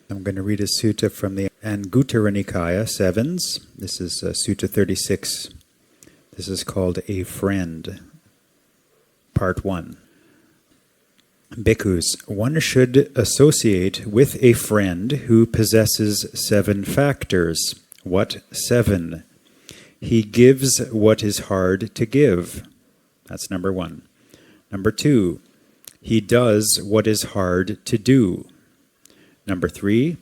I'm going to read a sutta from the Anguttara Nikaya, 7s. This is Sutta 36. This is called A Friend, Part 1. Bhikkhus, one should associate with a friend who possesses 7 factors. What 7? He gives what is hard to give. That's number 1. Number 2, he does what is hard to do. Number 3,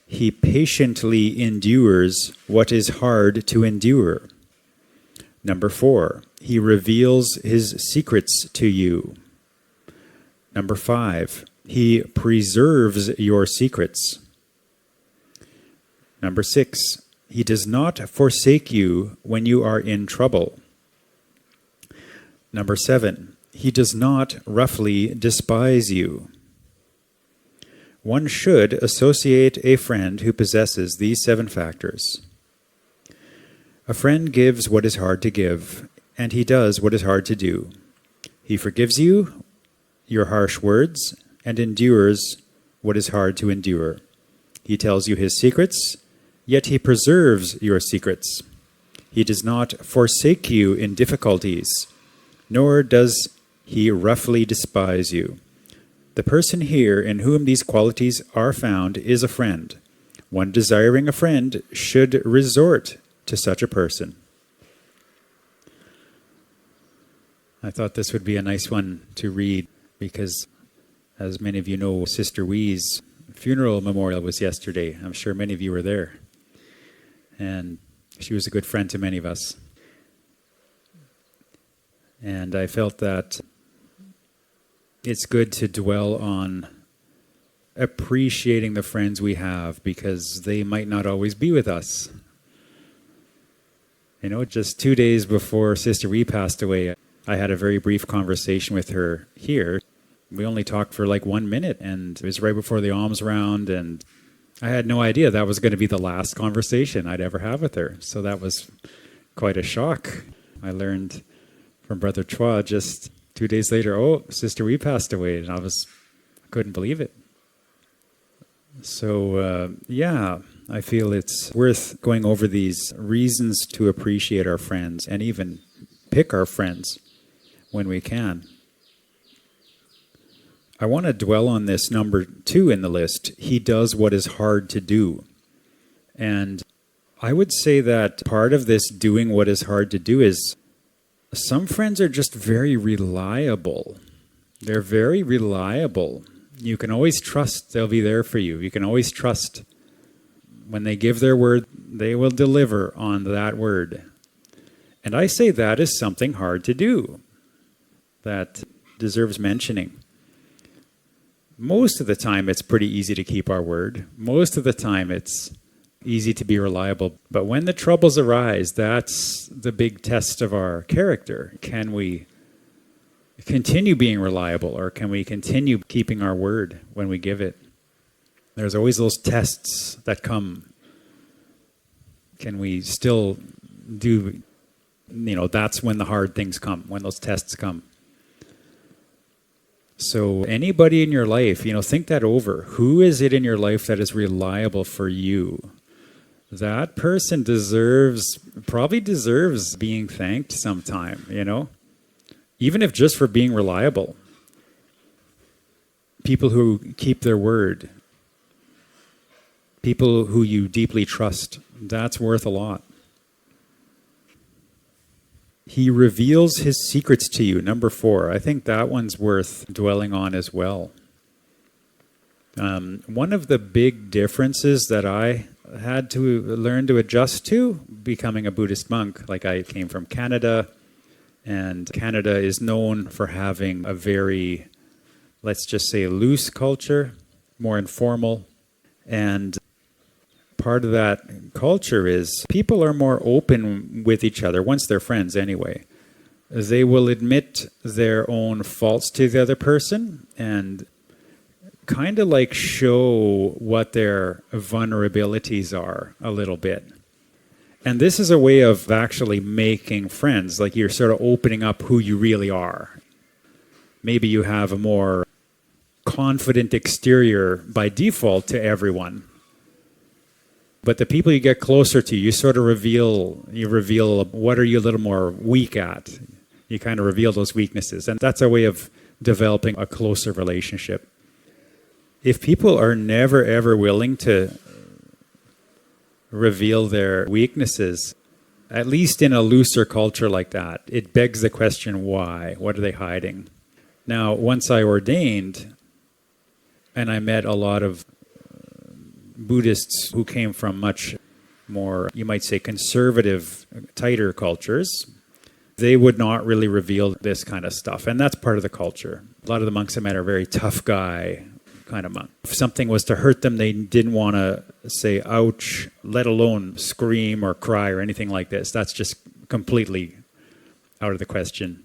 he patiently endures what is hard to endure. Number 4, he reveals his secrets to you. Number 5, he preserves your secrets. Number 6, he does not forsake you when you are in trouble. Number 7, he does not roughly despise you. One should associate a friend who possesses these 7 factors. A friend gives what is hard to give, and he does what is hard to do. He forgives you your harsh words and endures what is hard to endure. He tells you his secrets, yet he preserves your secrets. He does not forsake you in difficulties, nor does he roughly despise you. The person here in whom these qualities are found is a friend. One desiring a friend should resort to such a person. I thought this would be a nice one to read because, as many of you know, Sister Wee's funeral memorial was yesterday. I'm sure many of you were there. And she was a good friend to many of us. And I felt that it's good to dwell on appreciating the friends we have because they might not always be with us. You know, just 2 days before Sister Wee passed away, I had a very brief conversation with her here. We only talked for like 1 minute, and it was right before the alms round, and I had no idea that was going to be the last conversation I'd ever have with her. So that was quite a shock. I learned from Brother Chua just 2 days later, oh, Sister Wee passed away, and I couldn't believe it. So, I feel it's worth going over these reasons to appreciate our friends and even pick our friends when we can. I want to dwell on this number 2 in the list. He does what is hard to do. And I would say that part of this doing what is hard to do is some friends are just very reliable. They're very reliable. You can always trust they'll be there for you. You can always trust when they give their word, they will deliver on that word. And I say that is something hard to do. That deserves mentioning. Most of the time, it's pretty easy to keep our word. Most of the time, it's easy to be reliable. But when the troubles arise, that's the big test of our character. Can we continue being reliable, or can we continue keeping our word when we give it? There's always those tests that come. Can we still do, that's when the hard things come, when those tests come. So anybody in your life, think that over. Who is it in your life that is reliable for you? That person probably deserves being thanked sometime, even if just for being reliable. People who keep their word, people who you deeply trust, that's worth a lot. He reveals his secrets to you, number 4. I think that one's worth dwelling on as well. One of the big differences that I had to learn to adjust to becoming a Buddhist monk, like I came from Canada, and Canada is known for having a very, let's just say, loose culture, more informal. And part of that culture is people are more open with each other, once they're friends anyway. They will admit their own faults to the other person and kind of like show what their vulnerabilities are a little bit. And this is a way of actually making friends, like you're sort of opening up who you really are. Maybe you have a more confident exterior by default to everyone, But the people you get closer to, you sort of reveal what are you a little more weak at. You kind of reveal those weaknesses. And that's a way of developing a closer relationship. If people are never, ever willing to reveal their weaknesses, at least in a looser culture like that, it begs the question, why? What are they hiding? Now, once I ordained, and I met a lot of Buddhists who came from much more, you might say, conservative, tighter cultures, they would not really reveal this kind of stuff. And that's part of the culture. A lot of the monks I met are very tough guy kind of monk. If something was to hurt them, they didn't want to say, ouch, let alone scream or cry or anything like this. That's just completely out of the question.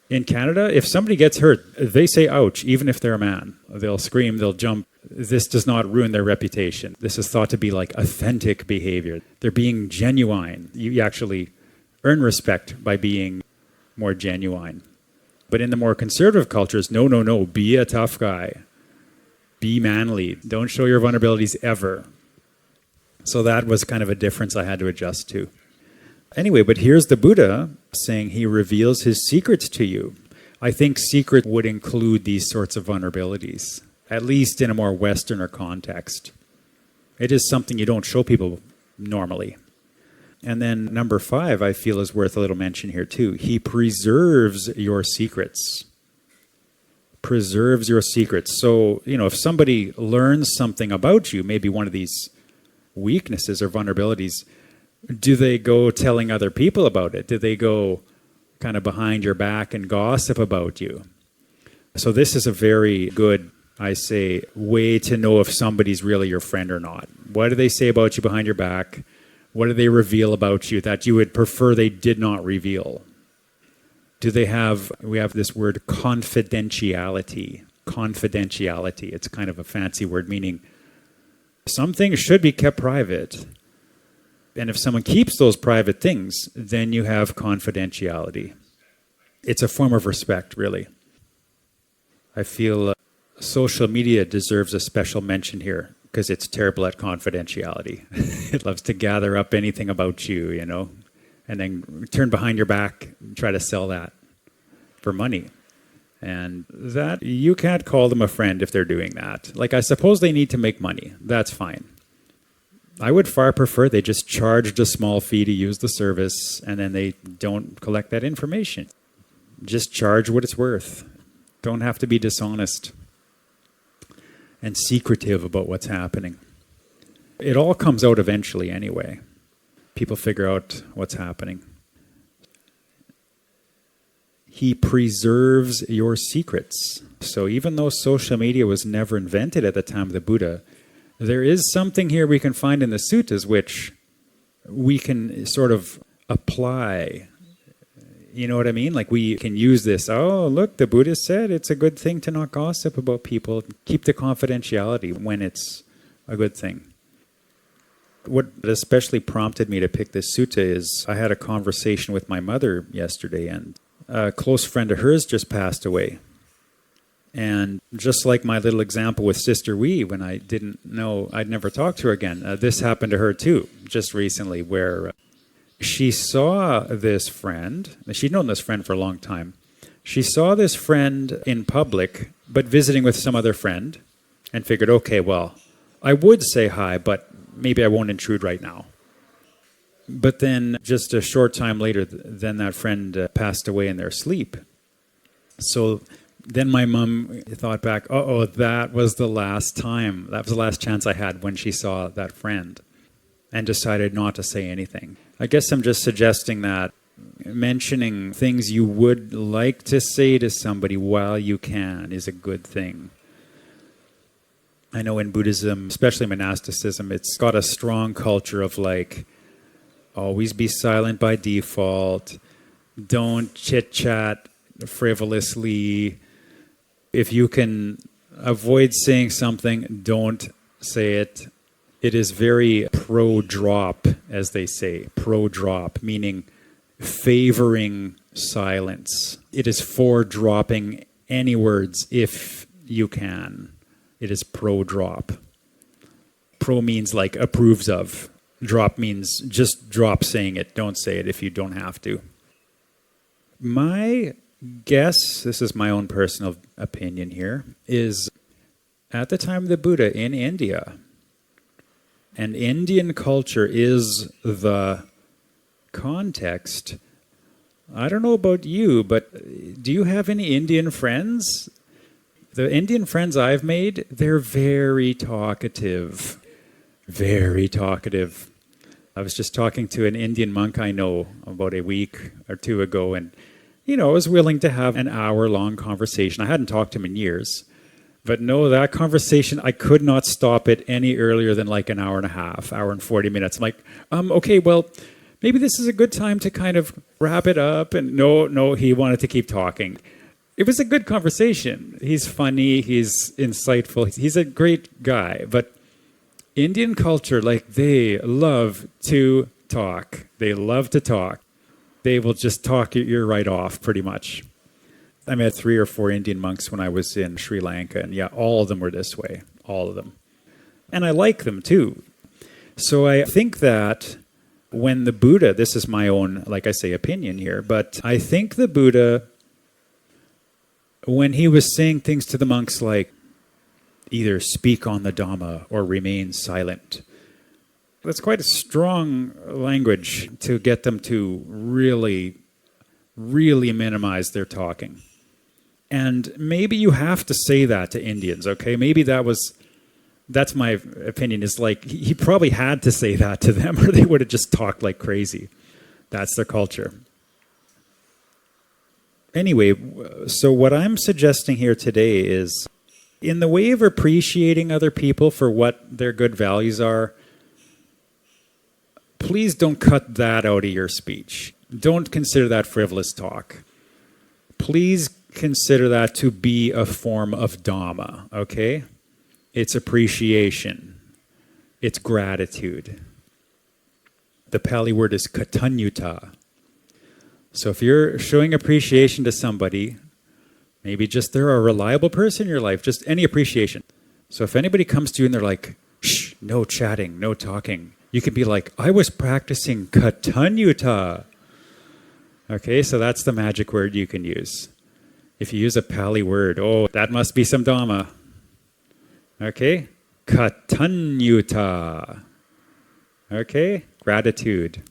In Canada, if somebody gets hurt, they say ouch, even if they're a man. They'll scream, they'll jump. This does not ruin their reputation. This is thought to be like authentic behavior. They're being genuine. You actually earn respect by being more genuine. But in the more conservative cultures, no, be a tough guy. Be manly. Don't show your vulnerabilities ever. So that was kind of a difference I had to adjust to. Anyway, but here's the Buddha saying he reveals his secrets to you. I think secret would include these sorts of vulnerabilities, at least in a more Westerner context. It is something you don't show people normally. And then number 5, I feel is worth a little mention here too. He preserves your secrets. Preserves your secrets. So, if somebody learns something about you, maybe one of these weaknesses or vulnerabilities, do they go telling other people about it? Do they go kind of behind your back and gossip about you? So this is a very good, I say, way to know if somebody's really your friend or not. What do they say about you behind your back? What do they reveal about you that you would prefer they did not reveal? We have this word confidentiality. Confidentiality. It's kind of a fancy word meaning some things should be kept private. And if someone keeps those private things, then you have confidentiality. It's a form of respect, really. I feel social media deserves a special mention here because it's terrible at confidentiality. It loves to gather up anything about you, and then turn behind your back and try to sell that for money. And that, you can't call them a friend if they're doing that. Like, I suppose they need to make money. That's fine. I would far prefer they just charged a small fee to use the service and then they don't collect that information. Just charge what it's worth. Don't have to be dishonest and secretive about what's happening. It all comes out eventually anyway. People figure out what's happening. He preserves your secrets. So even though social media was never invented at the time of the Buddha, there is something here we can find in the suttas which we can sort of apply. You know what I mean? Like we can use this. Oh, look, the Buddha said it's a good thing to not gossip about people. Keep the confidentiality when it's a good thing. What especially prompted me to pick this sutta is I had a conversation with my mother yesterday, and a close friend of hers just passed away. And just like my little example with Sister Wee, when I didn't know, I'd never talked to her again. This happened to her too, just recently, where she saw this friend. She'd known this friend for a long time. She saw this friend in public, but visiting with some other friend, and figured, okay, well, I would say hi, but maybe I won't intrude right now. But then just a short time later, then that friend passed away in their sleep. So then my mom thought back, that was the last time. That was the last chance I had when she saw that friend, and decided not to say anything. I guess I'm just suggesting that mentioning things you would like to say to somebody while you can is a good thing. I know in Buddhism, especially monasticism, it's got a strong culture of like, always be silent by default, don't chit-chat frivolously. If you can avoid saying something, don't say it. It is very pro-drop, as they say. Pro-drop, meaning favoring silence. It is for dropping any words if you can. It is pro-drop. Pro means like approves of. Drop means just drop saying it. Don't say it if you don't have to. My guess, this is my own personal opinion here, is at the time of the Buddha in India, and Indian culture is the context. I don't know about you, but do you have any Indian friends? The Indian friends I've made, they're very talkative. Very talkative. I was just talking to an Indian monk I know about a week or two ago, and I was willing to have an hour-long conversation. I hadn't talked to him in years. But no, that conversation, I could not stop it any earlier than like an hour and a half, hour and 40 minutes. I'm like, okay, well, maybe this is a good time to kind of wrap it up. And no, he wanted to keep talking. It was a good conversation. He's funny, he's insightful, he's a great guy. But Indian culture, like, they love to talk. They love to talk. They will just talk your ear right off, pretty much. I met 3 or 4 Indian monks when I was in Sri Lanka, and yeah, all of them were this way, all of them. And I like them too. So I think that when the Buddha, this is my own, like I say, opinion here, but I think the Buddha, when he was saying things to the monks like, either speak on the Dhamma or remain silent, that's quite a strong language to get them to really, really minimize their talking. And maybe you have to say that to Indians, okay? Maybe that's my opinion, is like, he probably had to say that to them or they would have just talked like crazy. That's their culture. Anyway, so what I'm suggesting here today is, in the way of appreciating other people for what their good values are, please don't cut that out of your speech. Don't consider that frivolous talk. Please consider that to be a form of Dhamma, okay? It's appreciation. It's gratitude. The Pali word is Kataññutā. So if you're showing appreciation to somebody, maybe just they're a reliable person in your life, just any appreciation. So if anybody comes to you and they're like, shh, no chatting, no talking, you can be like, I was practicing Kataññutā. Okay, so that's the magic word you can use. If you use a Pali word, oh, that must be some Dhamma. Okay, Kataññutā. Okay, gratitude.